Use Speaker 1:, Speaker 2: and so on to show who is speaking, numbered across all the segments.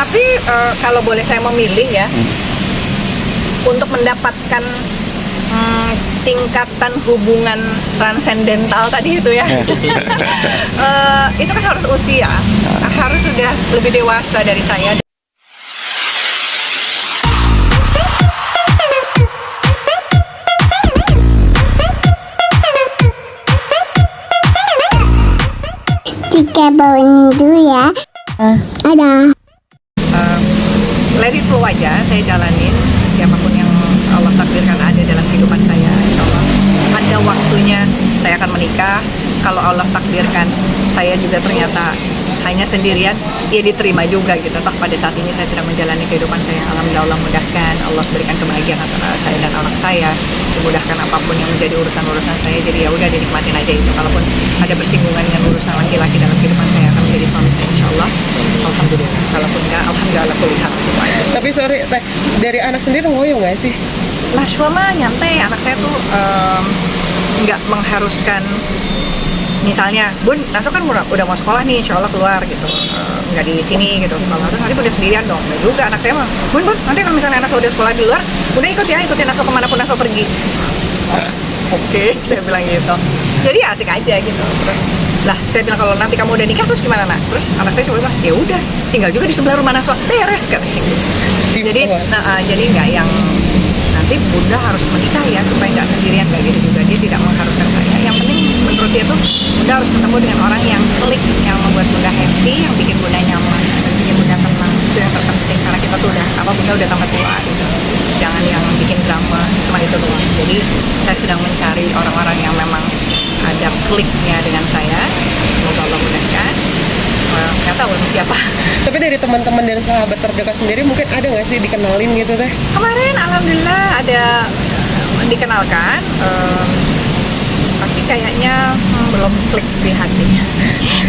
Speaker 1: Tapi kalau boleh saya memilih ya, untuk mendapatkan tingkatan hubungan transendental tadi itu ya, itu kan harus usia, harus sudah lebih dewasa dari saya.
Speaker 2: Jika bawain dulu ya. Ada.
Speaker 1: Let it flow aja, saya jalanin siapapun yang Allah takdirkan ada dalam kehidupan saya. Insya Allah ada waktunya saya akan menikah. Kalau Allah takdirkan saya juga ternyata hanya sendirian, ya diterima juga gitu. Toh pada saat ini saya sedang menjalani kehidupan saya. Alhamdulillah Allah mudahkan, Allah berikan kebahagiaan antara saya dan anak saya, dimudahkan apapun yang menjadi urusan-urusan saya. Jadi ya udah dinikmatin aja itu. Kalaupun ada bersinggungan dengan urusan laki-laki dalam kehidupan saya, akan menjadi suami saya insya Allah. Alhamdulillah. Kalaupun enggak, alhamdulillah kulihat.
Speaker 3: Tapi sorry, Teh, dari anak sendiri ngoyo nggak sih?
Speaker 1: Lah mah nyantai, anak saya tuh nggak mengharuskan. Misalnya, Bun, Naso kan udah mau sekolah nih, insya Allah keluar gitu, nggak di sini gitu. Kalau harus nanti udah sendirian dong. Nggak juga anak saya mah, Bun, nanti kalau misalnya Naso udah sekolah di luar, udah ikutin Naso kemanapun Naso pergi. Oke, saya bilang gitu. Jadi asik aja gitu. Terus lah, saya bilang kalau nanti kamu udah nikah terus gimana nak? Terus anak saya coba bilang, ya udah, tinggal juga di sebelah rumah Naso, beres katanya gitu. Jadi, jadi nggak yang nanti bunda harus menikah ya supaya nggak sendirian, kayak gitu juga. Dia tidak mengharuskan saya. Yang penting menurut dia tuh bunda harus ketemu dengan orang yang klik, yang membuat bunda happy, yang bikin bunda nyaman, yang bikin bunda tenang. Itu yang terpenting karena kita tuh bunda udah tambah tua gitu. Jangan yang bikin drama, cuma itu doang. Jadi saya sedang mencari orang-orang yang memang ada kliknya dengan saya. Semoga Allah mudahkan. Nggak tahu siapa.
Speaker 3: Tapi dari teman-teman dan sahabat terdekat sendiri mungkin ada nggak sih dikenalin gitu Teh?
Speaker 1: Kemarin alhamdulillah ada dikenalkan, tapi kayaknya belum klik di hatinya.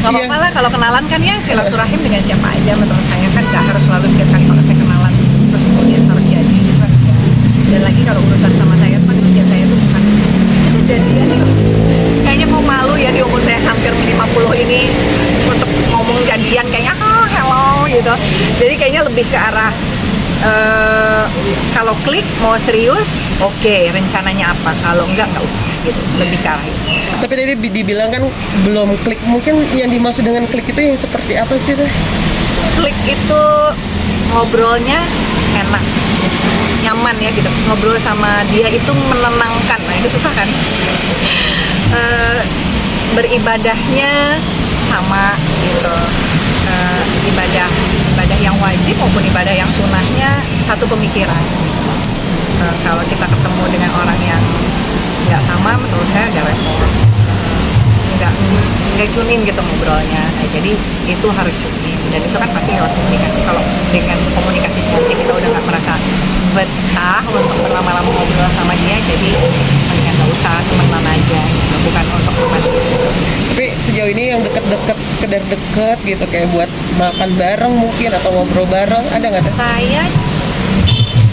Speaker 1: Nggak apa-apa lah kalau kenalan kan ya, silaturahim dengan siapa aja. Menurut saya kan nggak harus selalu setiap kali kalau saya kenalan terus kemudian harus jadi gitu kan. Dan lagi kalau urusan sama saya kan usia saya tuh bukan itu jadian itu. Kayaknya mau malu ya di umur saya hampir 50 ini untuk ngomong jadian, kayaknya hello gitu. Jadi kayaknya lebih ke arah kalau klik mau serius, oke, rencananya apa? Kalau enggak usah gitu, lebih ke arah itu.
Speaker 3: Tapi tadi dibilang kan belum klik, mungkin yang dimaksud dengan klik itu yang seperti apa sih Teh?
Speaker 1: Klik itu ngobrolnya enak, nyaman ya gitu. Ngobrol sama dia itu menenangkan, nah itu susah kan. Beribadahnya sama gitu, ibadah yang wajib maupun ibadah yang sunnahnya satu pemikiran. Kalau kita ketemu dengan orang yang nggak sama, menurut saya agak repot, nggak cunin gitu ngobrolnya. Nah, jadi itu harus cunin, dan itu kan pasti lewat komunikasi. Kalau dengan komunikasi aja kita udah nggak merasa betah untuk berlama-lama ngobrol sama dia, jadi mendingan nggak usah, temenan aja gitu. Bukan untuk teman gitu.
Speaker 3: Tapi sejauh ini yang deket-deket, sekedar deket gitu, kayak buat makan bareng mungkin atau ngobrol bareng, ada nggak Teh?
Speaker 1: Saya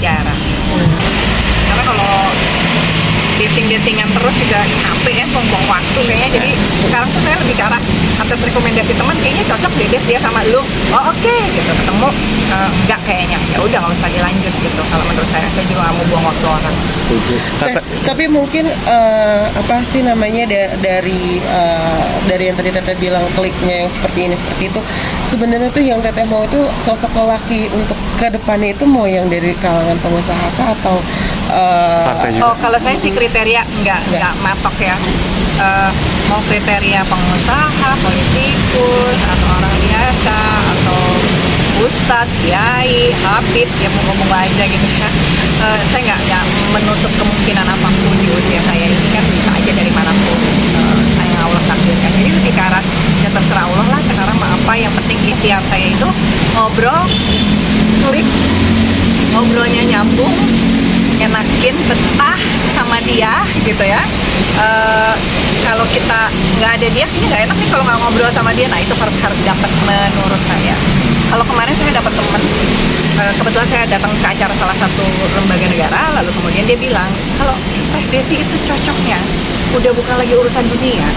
Speaker 1: jarang, karena kalau dating-datingan terus juga capek ya, buang-buang waktu kayaknya. Jadi sekarang tuh saya lebih ke arah atas rekomendasi teman, kayaknya cocok deh dia sama lu, oh oke, gitu, ketemu enggak kayaknya, ya udah nggak usah dilanjut gitu. Kalau menurut saya juga nggak mau buang waktu orang.
Speaker 4: Setuju.
Speaker 3: Tapi mungkin apa sih namanya dari yang tadi Teteh bilang kliknya yang seperti ini seperti itu, sebenarnya tuh yang Teteh mau itu sosok lelaki untuk ke depannya itu mau yang dari kalangan pengusaha kah atau
Speaker 1: Oh, kalau saya sih kriteria nggak matok ya. Mau kriteria pengusaha, politikus, atau orang biasa, atau ustadz, kiai, habib, ya moga-moga aja gitu ya. Saya nggak menutup kemungkinan apapun di usia saya ini, kan bisa aja dari manapun yang Allah takdirkan. Jadi lebih ke arah ya terserah Allah lah sekarang mah apa, yang penting ikhtiar saya itu ngobrol, klik, ngobrolnya nyambung, enakin, betah sama dia gitu ya. Kalau kita nggak ada dia, kayaknya nggak enak nih kalau nggak ngobrol sama dia. Nah itu harus dapat menurut saya. Kalau kemarin saya dapat teman, kebetulan saya datang ke acara salah satu lembaga negara, lalu kemudian dia bilang kalau Teh Desi itu cocoknya udah bukan lagi urusan dunia,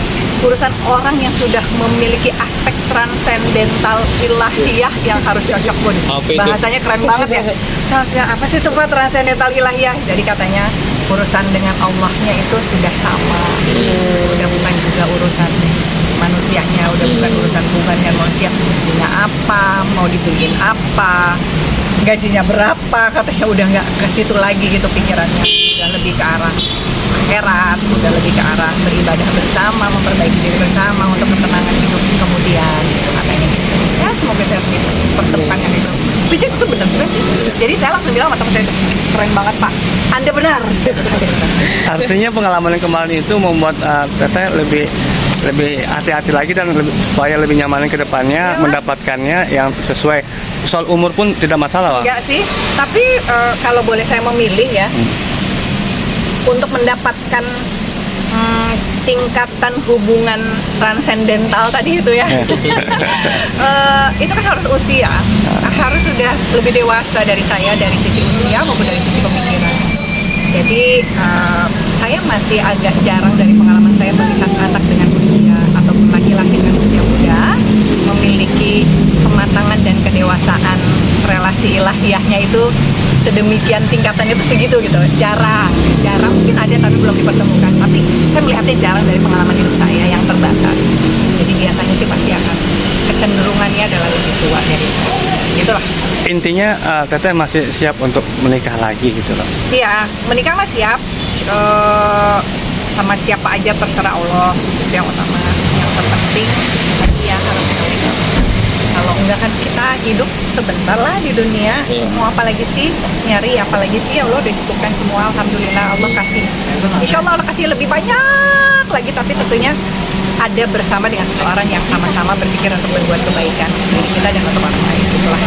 Speaker 1: urusan orang yang sudah memiliki aspek transcendental ilahiyah yang harus cocok, Bun.
Speaker 4: Apa itu?
Speaker 1: Bahasanya keren banget ya. Soalnya apa sih itu Pak transcendental ilahiyah? Jadi katanya urusan dengan Allahnya itu sudah sama. Udah bukan juga urusan manusianya, udah bukan urusan hubungan dengan manusia. Punya apa, mau dibeliin apa, gajinya berapa, katanya udah nggak ke situ lagi gitu pikirannya. Udah lebih ke arah akhirat, udah lebih ke arah beribadah bersama, memperbaiki diri bersama untuk ketenangan hidup kemudian gitu katanya gitu. Ya semoga saya pertemukan yang itu. Which is itu benar juga sih. Jadi saya langsung bilang sama teman saya, keren banget Pak, Anda benar.
Speaker 5: Artinya pengalaman yang kemarin itu membuat Teteh lebih hati-hati lagi dan supaya lebih nyaman ke depannya,
Speaker 1: Ya.
Speaker 5: mendapatkannya yang sesuai. Soal umur pun tidak masalah, Pak.
Speaker 1: Enggak sih, tapi kalau boleh saya memilih ya, untuk mendapatkan tingkatan hubungan transendental tadi itu ya, itu kan harus usia, harus sudah lebih dewasa dari saya dari sisi usia maupun dari sisi pemikiran. Jadi saya masih agak jarang dari pengalaman saya melihat anak dengan usia ataupun laki-laki dengan usia muda memiliki kematangan dan kedewasaan relasi ilahiyahnya itu sedemikian tingkatannya itu segitu gitu. Jarang mungkin ada tapi belum dipertemukan, tapi saya melihatnya jarang dari pengalaman hidup saya yang terbatas. Jadi biasanya sih pasti akan kecenderungannya adalah lebih tua dari itu. Gitulah.
Speaker 5: Intinya Teteh masih siap untuk menikah lagi gitu loh.
Speaker 1: Iya, menikah mah siap. Sama siapa aja terserah Allah, itu yang utama. Yang terpenting dia harus menikah. Kalau enggak kan kita hidup sebentar lah di dunia.
Speaker 4: Iya.
Speaker 1: Mau apa lagi sih? Nyari apa lagi sih? Ya Allah udah cukupkan semua. Alhamdulillah Allah kasih. Insya Allah Allah kasih lebih banyak lagi. Tapi tentunya ada bersama dengan seseorang yang sama-sama berpikir untuk berbuat kebaikan diri kita dan untuk orang lain. Itulah.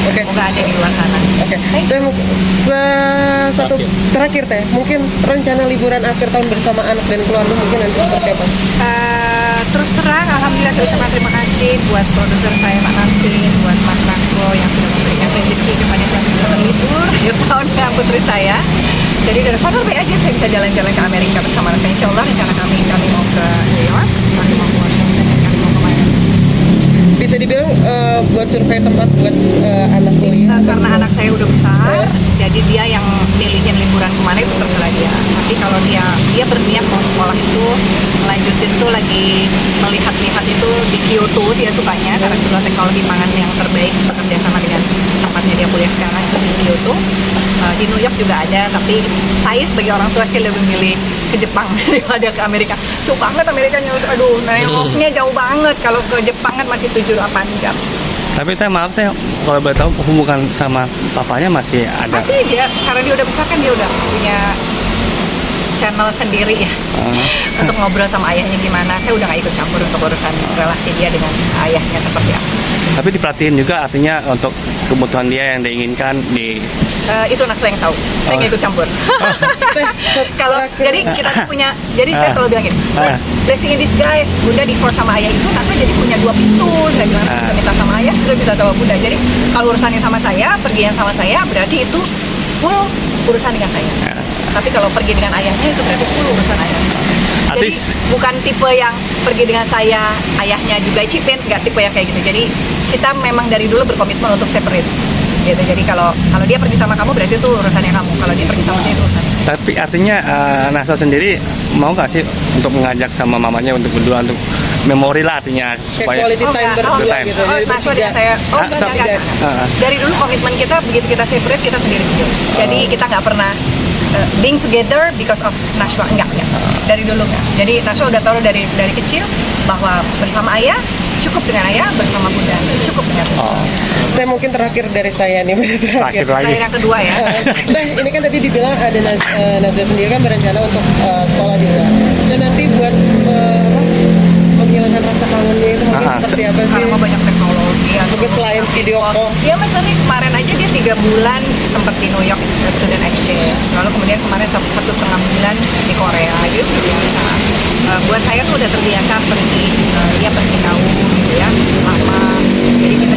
Speaker 3: Oke.
Speaker 1: Semoga ada di luar sana.
Speaker 3: Oke, dan satu terakhir Teh, mungkin rencana liburan akhir tahun bersama anak dan keluarga mungkin nanti seperti apa?
Speaker 1: Terus terang, alhamdulillah saya ucapkan terima kasih buat produser saya Pak Nafin, buat Mas Rangko yang sudah memberikan rezeki kepada saya untuk berlibur akhir tahun dengan putri saya. Jadi dari Father Bay aja saya bisa jalan-jalan ke Amerika bersama anak saya. Insya Allah rencana kami mau ke New York, kami mau ke Washington, dan kami mau ke Miami.
Speaker 3: Bisa dibilang buat survei tempat buat anak kuliah.
Speaker 1: Karena anak saya udah besar, jadi dia yang milihin liburan kemana itu terserah dia. Tapi kalau dia berniat mau sekolah itu melanjutin tuh lagi melihat-lihat itu di Kyoto dia sukanya karena itu teknologi pangan yang terbaik bekerja sama dengan tempatnya dia kuliah sekarang itu di Kyoto. Di New York juga ada, tapi saya sebagai orang tua sih lebih milih ke Jepang daripada ke Amerika. Jauh banget Amerikanya, aduh, nengoknya jauh banget. Kalau ke Jepang kan masih 7-8 jam.
Speaker 5: Tapi Teh maaf Teh, kalau boleh tahu hubungan sama papanya masih ada.
Speaker 1: Masih dia, karena dia udah besar kan dia udah punya channel sendiri ya untuk ngobrol sama ayahnya gimana. Saya udah gak ikut campur untuk urusan relasi dia dengan ayahnya seperti apa.
Speaker 5: Tapi diperhatiin juga artinya untuk kebutuhan dia yang diinginkan di
Speaker 1: Itu anak saya yang tahu, saya nggak ikut campur.
Speaker 3: Teh,
Speaker 1: Kalau jadi kita tuh punya, jadi saya selalu bilang gini, "Mas, blessing in disguise, Bunda divorce sama ayah itu, Nasa jadi punya 2 pintu." Saya bilang, bisa minta sama ayah, bisa minta sama Bunda. Jadi kalau urusannya sama saya, pergian sama saya, berarti itu full urusan dengan saya. Tapi kalau pergi dengan ayahnya itu berarti full urusan ayahnya. Jadi
Speaker 5: Artis-
Speaker 1: bukan tipe yang pergi dengan saya, ayahnya juga cipin, nggak tipe yang kayak gitu. Jadi kita memang dari dulu berkomitmen untuk separate. Gitu. Jadi kalau dia pergi sama kamu berarti itu urusannya kamu. Kalau dia pergi sama saya itu urusannya.
Speaker 5: Tapi artinya Nasa sendiri mau nggak sih untuk mengajak sama mamanya untuk berdua untuk memori lah artinya
Speaker 3: kayak
Speaker 5: supaya
Speaker 3: quality time berdua
Speaker 5: time.
Speaker 3: gitu.
Speaker 1: Oh,
Speaker 3: Jadi
Speaker 1: maksudnya
Speaker 3: bertiga.
Speaker 1: saya, enggak.
Speaker 5: Ah.
Speaker 1: Dari dulu komitmen kita begitu kita separate kita sendiri-sendiri. Jadi kita nggak pernah being together because of Nashwa, enggak. Dari dulu enggak. Jadi Nashwa udah tahu dari kecil bahwa bersama ayah cukup dengan ayah, bersama Bunda cukup dengan Bunda.
Speaker 5: Oh,
Speaker 3: Teh mungkin terakhir dari saya nih,
Speaker 5: terakhir lagi.
Speaker 1: Nah, yang kedua ya.
Speaker 3: Teh, ini kan tadi dibilang ada Nazwa sendiri kan berencana untuk sekolah di luar. Dan nanti buat menghilangkan rasa kangennya itu mungkin seperti apa sih?
Speaker 1: Sekarang mah banyak teknologi ya.
Speaker 3: Mungkin selain video call.
Speaker 1: Iya Mas Tony, kemarin aja dia 3 bulan sempat di New York student exchange. Lalu kemudian kemarin 1,5 bulan di Korea. Jadi udah biasa. Buat saya tuh udah terbiasa pergi, dia pergi jauh gitu ya, lama. Jadi kita